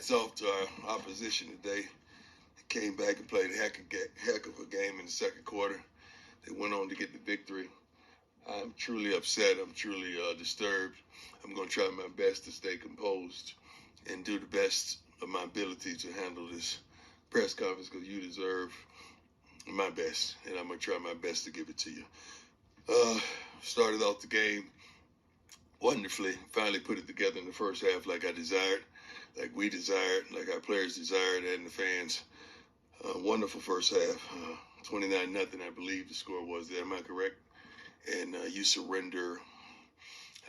hats off to our opposition today. They came back and played a heck of a game in the second quarter. They went on to get the victory. I'm truly upset. I'm truly disturbed. I'm going to try my best to stay composed and do the best of my ability to handle this press conference because you deserve my best, and I'm going to try my best to give it to you. Started off the game wonderfully. Finally put it together in the first half like I desired, like we desired, like our players desired, and the fans. Wonderful first half. 29-0, I believe the score was there. Am I correct? And you surrender,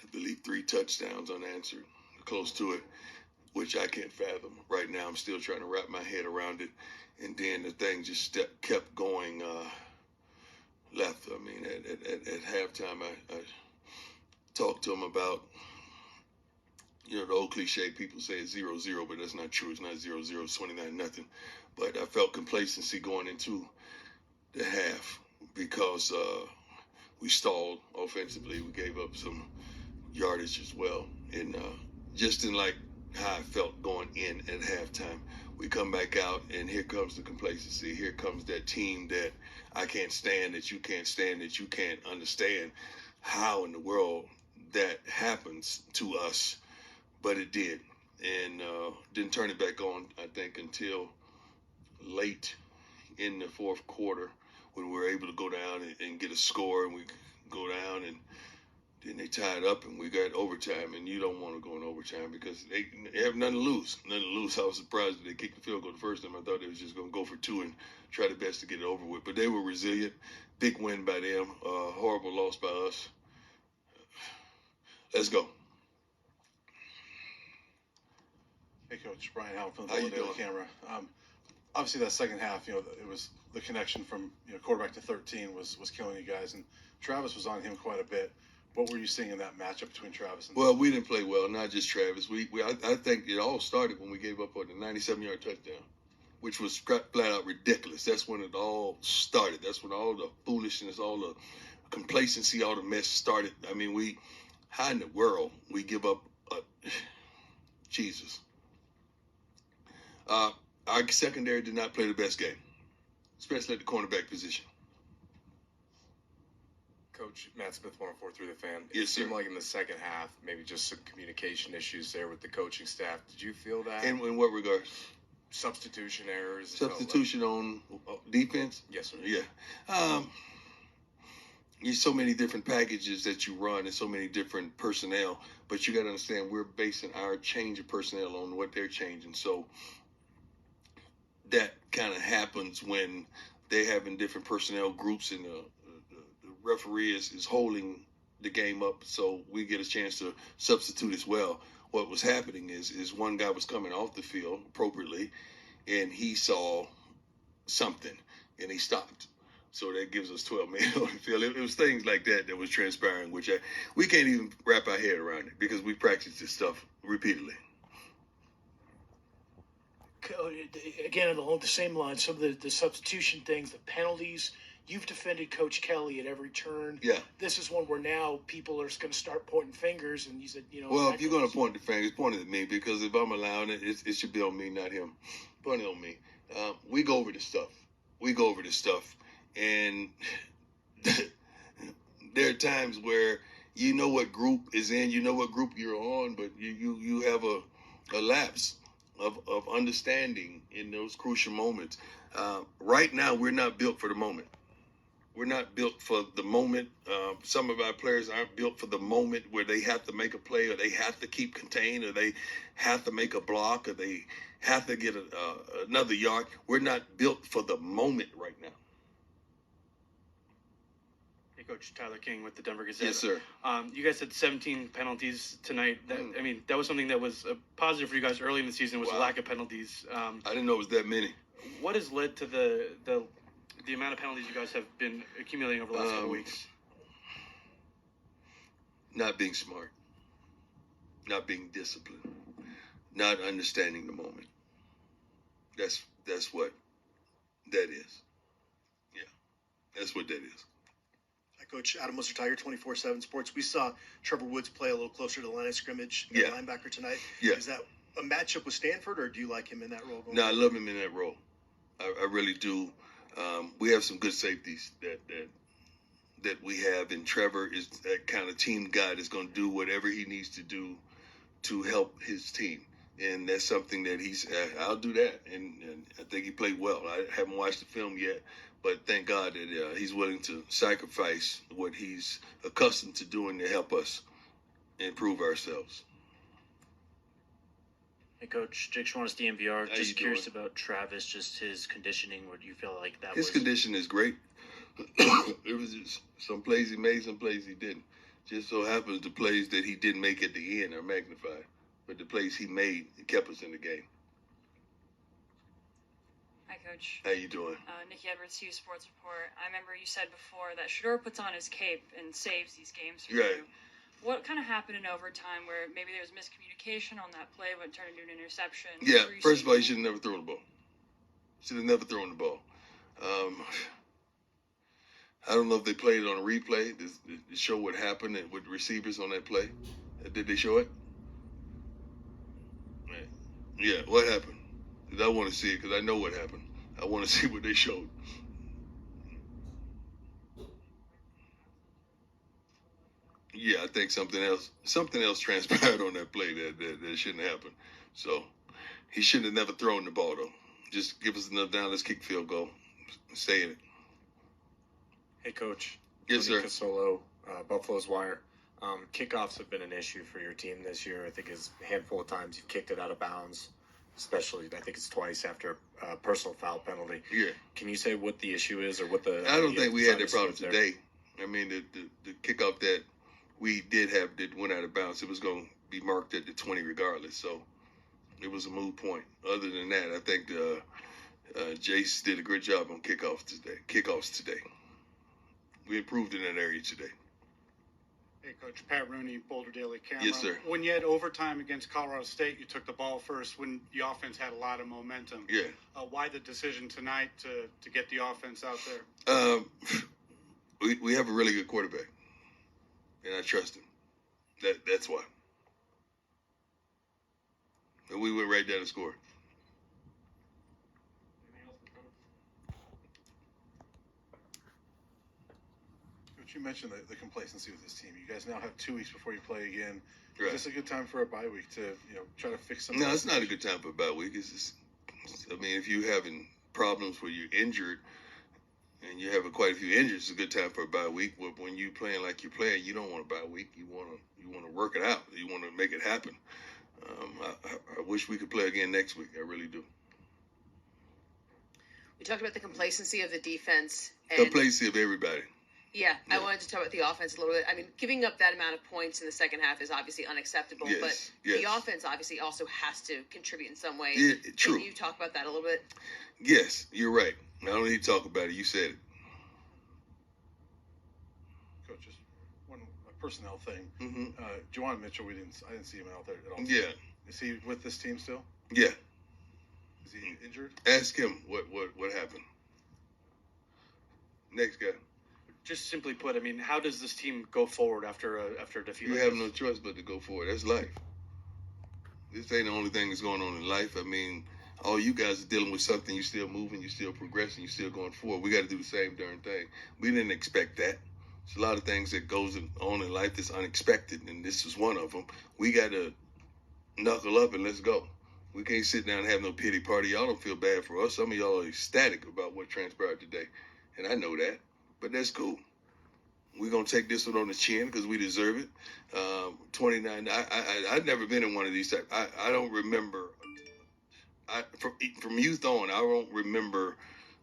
I believe, 3 touchdowns unanswered, close to it, which I can't fathom. Right now, I'm still trying to wrap my head around it. And then the thing just kept going left. I mean, at halftime, I talked to him about, the old cliche, people say it's 0-0, but that's not true. It's not 0-0, it's 29-0. But I felt complacency going into the half because we stalled offensively. We gave up some yardage as well. And just didn't like how I felt going in at halftime. We come back out, and here comes the complacency. Here comes that team that I can't stand, that you can't stand, that you can't understand how in the world that happens to us. But it did. And didn't turn it back on, I think, until late in the fourth quarter when we were able to go down and get a score, and we go down, and then they tied up, and we got overtime, and you don't want to go in overtime because they have nothing to lose. Nothing to lose. I was surprised that they kicked the field goal the first time. I thought they was just going to go for 2 and try their best to get it over with. But they were resilient. Big win by them. Horrible loss by us. Let's go. Hey, Coach. Brian Howell from the Daily Camera. Obviously, that second half, it was the connection from quarterback to 13 was killing you guys, and Travis was on him quite a bit. What were you seeing in that matchup between Travis and? Well, we didn't play well, not just Travis. I think it all started when we gave up on the 97-yard touchdown, which was flat out ridiculous. That's when it all started. That's when all the foolishness, all the complacency, all the mess started. I mean, how in the world we give up? Jesus. Our secondary did not play the best game, especially at the cornerback position. Coach, Matt Smith, 104.3 The Fan. Yes, it seemed sir. like in the second half, maybe just some communication issues there with the coaching staff. Did you feel that? In what regards? Substitution errors. Substitution on defense? Yes, sir. Yeah. There's so many different packages that you run and so many different personnel, but you got to understand we're basing our change of personnel on what they're changing. So that kind of happens when they having different personnel groups and the referee is holding the game up, so we get a chance to substitute as well. What was happening is one guy was coming off the field appropriately, and he saw something, and he stopped. So that gives us 12 men on the field. It was things like that was transpiring, which we can't even wrap our head around it because we practiced this stuff repeatedly. Again, along the same line, some of the substitution things, the penalties. You've defended Coach Kelly at every turn. Yeah. This is one where now people are going to start pointing fingers, and you said, Well, if you're going to point the fingers, point it at me, because if I'm allowing it, it should be on me, not him. Point it on me. We go over this stuff. And there are times where you know what group is in, you know what group you're on, but you have a lapse of understanding in those crucial moments. Right now, we're not built for the moment. We're not built for the moment. Some of our players aren't built for the moment where they have to make a play, or they have to keep contained, or they have to make a block, or they have to get another yard. We're not built for the moment right now. Hey, Coach, Tyler King with the Denver Gazette. Yes, sir. You guys had 17 penalties tonight. That was something that was a positive for you guys early in the season, was the lack of penalties. I didn't know it was that many. What has led to the amount of penalties you guys have been accumulating over the last couple weeks? Not being smart, not being disciplined, not understanding the moment. That's what that is. Yeah, that's what that is. Hi, Coach. Adam Musser, Tiger 24/7 Sports. We saw Trevor Woods play a little closer to the line of scrimmage, Yeah. linebacker tonight. Yeah. Is that a matchup with Stanford, or do you like him in that role? No, I love him in that role. I really do. We have some good safeties that we have, and Trevor is that kind of team guy that's going to do whatever he needs to do to help his team. And that's something that I'll do that. And I think he played well. I haven't watched the film yet, but thank God that he's willing to sacrifice what he's accustomed to doing to help us improve ourselves. Hey, Coach, Jake Schwan's DMVR. How Just you curious doing? about Travis, just his conditioning. What do you feel like that His was? condition is great. It was just some plays he made, some plays he didn't. Just so happens the plays that he didn't make at the end are magnified. But the plays he made kept us in the game. Hi, Coach. How you doing? Nikki Edwards, Hughes Sports Report. I remember you said before that Shador puts on his cape and saves these games for Right. you. What kind of happened in overtime where maybe there was miscommunication on that play when it turned into an interception? Yeah, What were you first of all, seeing? he should have never thrown the ball. Should have never thrown the ball. I don't know if they played it on a replay to show what happened with receivers on that play. Did they show it? Yeah, what happened? Because I want to see it because I know what happened. I want to see what they showed. Yeah, I think something else transpired on that play that shouldn't happen. So he shouldn't have never thrown the ball though. Just give us another down. Let's kick field goal. Stay in it. Hey, Coach. Yes, Tony sir. Casolo, Buffalo's Wire. Kickoffs have been an issue for your team this year. I think it's a handful of times you've kicked it out of bounds, especially I think it's twice after a personal foul penalty. Yeah. Can you say what the issue is or what the? I don't think we had that problem assignments there? today. I mean, the kickoff that we did have that went out of bounds, it was going to be marked at the 20 regardless. So it was a moot point. Other than that, I think Jace did a great job on kickoffs today. We improved in that area today. Hey, Coach. Pat Rooney, Boulder Daily Camera. Yes, sir. When you had overtime against Colorado State, you took the ball first when the offense had a lot of momentum. Yeah. Why the decision tonight to get the offense out there? We have a really good quarterback, and I trust him. That's why. And we went right down and scored. Coach, you mentioned the complacency with this team. You guys now have 2 weeks before you play again. Right. Is this a good time for a bye week to try to fix something? No, it's not a good time for a bye week. It's just, I mean, if you're having problems where you're injured and you have quite a few injuries, it's a good time for a bye week. But when you're playing like you're playing, you don't want a bye week. You want to work it out. You want to make it happen. I wish we could play again next week. I really do. We talked about the complacency of the defense. And Complacency of everybody. Yeah, I wanted to talk about the offense a little bit. I mean, giving up that amount of points in the second half is obviously unacceptable, Yes, but yes. the offense obviously also has to contribute in some way. Yeah, true. Can you talk about that a little bit? Yes, you're right. I don't need to talk about it. You said it. Coach, just one personnel thing. Mm-hmm. Juwan Mitchell, I didn't see him out there at all. Yeah, Is he with this team still? yeah. Is he injured? Ask him what happened. Next guy. Just simply put, I mean, how does this team go forward after a defeat? You like have this? no choice but to go forward. That's life. This ain't the only thing that's going on in life. I mean, all you guys are dealing with something. You're still moving. You're still progressing. You're still going forward. We got to do the same darn thing. We didn't expect that. There's a lot of things that goes on in life that's unexpected, and this is one of them. We got to knuckle up and let's go. We can't sit down and have no pity party. Y'all don't feel bad for us. Some of y'all are ecstatic about what transpired today, and I know that. But that's cool. We're going to take this one on the chin because we deserve it. 29. I've never been in one of these types. I don't remember. From youth on, I don't remember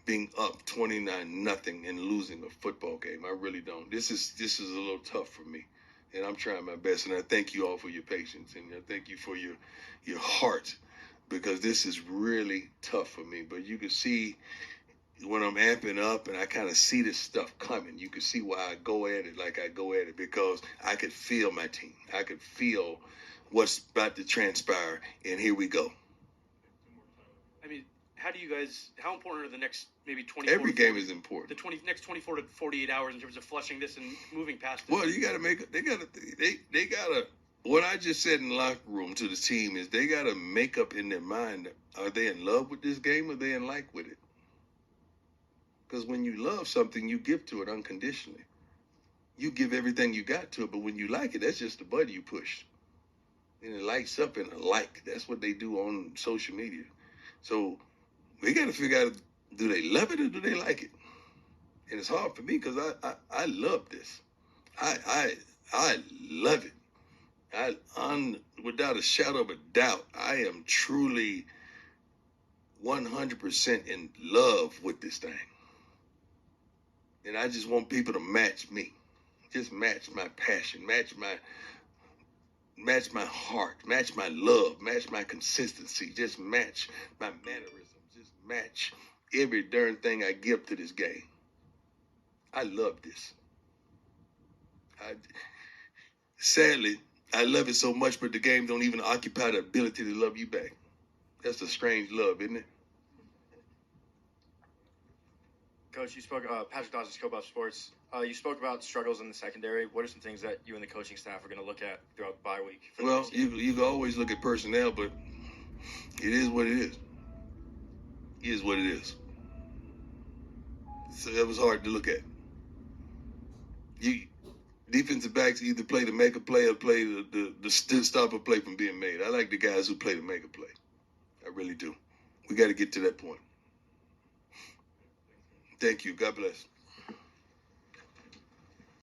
being up 29-0 and losing a football game. I really don't. This is a little tough for me, and I'm trying my best. And I thank you all for your patience, and I thank you for your heart, because this is really tough for me. But you can see when I'm amping up and I kind of see this stuff coming, you can see why I go at it like I go at it, because I could feel my team. I could feel what's about to transpire, and here we go. I mean, how important are the next maybe 24 Every game is important. The next 24 to 48 hours in terms of flushing this and moving past it? Well, you got to make it. They got to what I just said in the locker room to the team is they got to make up in their mind, are they in love with this game or are they in like with it? Because when you love something, you give to it unconditionally. You give everything you got to it, but when you like it, that's just the button you push. And it lights up in a like. That's what they do on social media. So we got to figure out, do they love it or do they like it? And it's hard for me because I love this. I love it. Without a shadow of a doubt, I am truly 100% in love with this thing. And I just want people to match me. Just match my passion, match my heart, match my love, match my consistency, just match my mannerisms, just match every darn thing I give to this game. I love this. Sadly, I love it so much, but the game don't even occupy the ability to love you back. That's a strange love, isn't it? Coach, you spoke. Patrick Dawson, Scope Up Sports. You spoke about struggles in the secondary. What are some things that you and the coaching staff are going to look at throughout the bye week? Well, you can always look at personnel, but it is what it is. It is what it is. So that was hard to look at. Defensive backs either play to make a play or play the stop a play from being made. I like the guys who play to make a play. I really do. We got to get to that point. Thank you. God bless.